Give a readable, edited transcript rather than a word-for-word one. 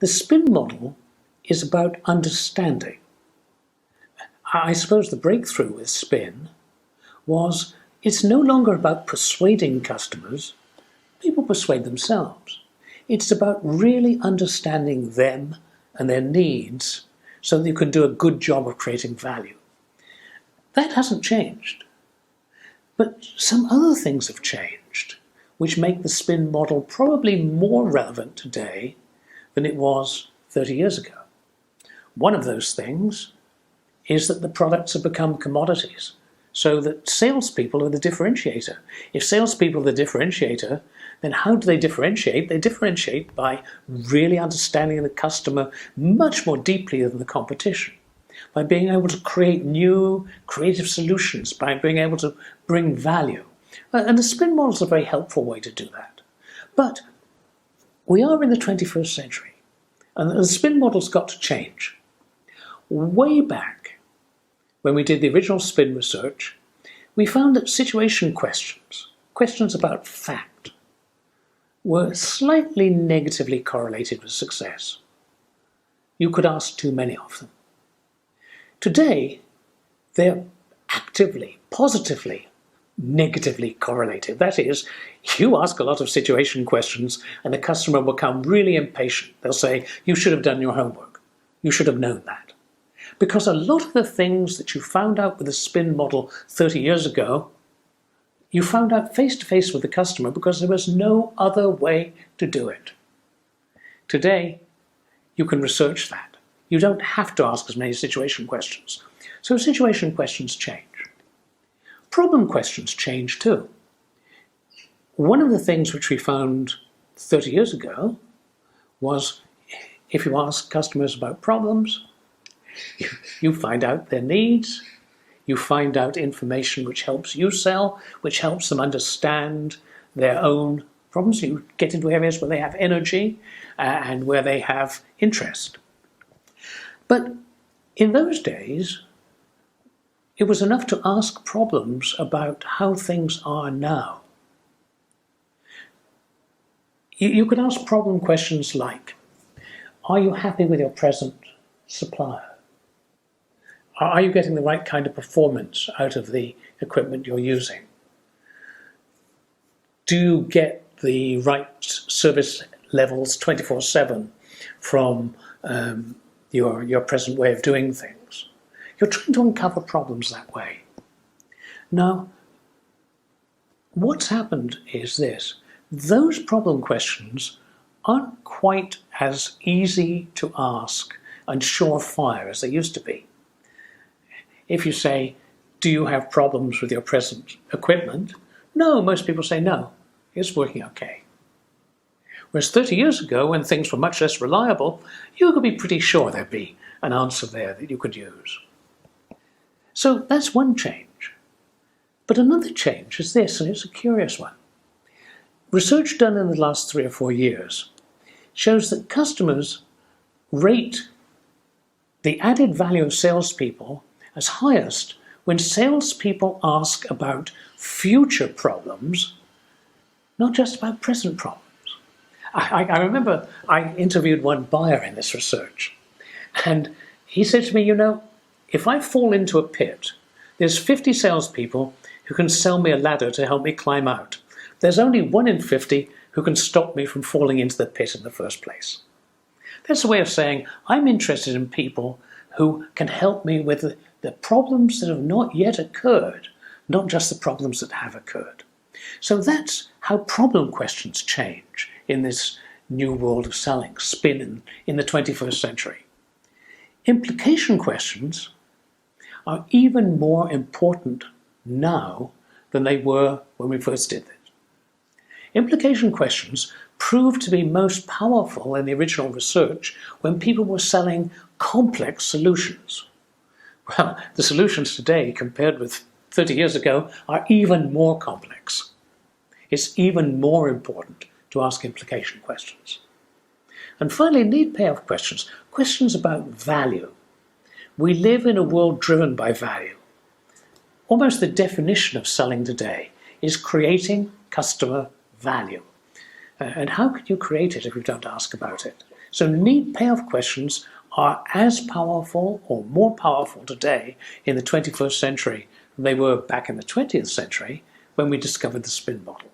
The spin model is about understanding. I suppose the breakthrough with spin was it's no longer about persuading customers. People persuade themselves. It's about really understanding them and their needs so that you can do a good job of creating value. That hasn't changed. But some other things have changed, which make the spin model probably more relevant today than it was 30 years ago. One of those things is that the products have become commodities, so that salespeople are the differentiator. If salespeople are the differentiator, then how do they differentiate? They differentiate by really understanding the customer much more deeply than the competition, by being able to create new creative solutions, by being able to bring value. And the spin model is a very helpful way to do that. But we are in the 21st century, and the spin model's got to change. Way back, when we did the original spin research, we found that situation questions, questions about fact, were slightly negatively correlated with success. You could ask too many of them. Today, they're actively, positively, negatively correlated. That is, you ask a lot of situation questions and the customer will become really impatient. They'll say, you should have done your homework. You should have known that. Because a lot of the things that you found out with the spin model 30 years ago, you found out face-to-face with the customer because there was no other way to do it. Today, you can research that. You don't have to ask as many situation questions. So situation questions change. Problem questions change too. One of the things which we found 30 years ago was if you ask customers about problems, you find out their needs, you find out information which helps you sell, which helps them understand their own problems. You get into areas where they have energy and where they have interest. But in those days, it was enough to ask problems about how things are now. You could ask problem questions like, are you happy with your present supplier? Are you getting the right kind of performance out of the equipment you're using? Do you get the right service levels 24/7 from your present way of doing things? You're trying to uncover problems that way. Now, what's happened is this. Those problem questions aren't quite as easy to ask and surefire as they used to be. If you say, do you have problems with your present equipment? No, most people say no, it's working okay. Whereas 30 years ago, when things were much less reliable, you could be pretty sure there'd be an answer there that you could use. So that's one change. But another change is this, and it's a curious one. Research done in the last 3 or 4 years shows that customers rate the added value of salespeople as highest when salespeople ask about future problems, not just about present problems. I remember I interviewed one buyer in this research, and he said to me, you know, if I fall into a pit, there's 50 salespeople who can sell me a ladder to help me climb out. There's only 1 in 50 who can stop me from falling into the pit in the first place. That's a way of saying I'm interested in people who can help me with the problems that have not yet occurred, not just the problems that have occurred. So that's how problem questions change in this new world of selling, spin in the 21st century. Implication questions are even more important now than they were when we first did it. Implication questions proved to be most powerful in the original research when people were selling complex solutions. Well, the solutions today, compared with 30 years ago, are even more complex. It's even more important to ask implication questions. And finally, need payoff questions, questions about value. We live in a world driven by value. Almost the definition of selling today is creating customer value. And how can you create it if you don't ask about it? So need payoff questions are as powerful or more powerful today in the 21st century than they were back in the 20th century when we discovered the spin bottle.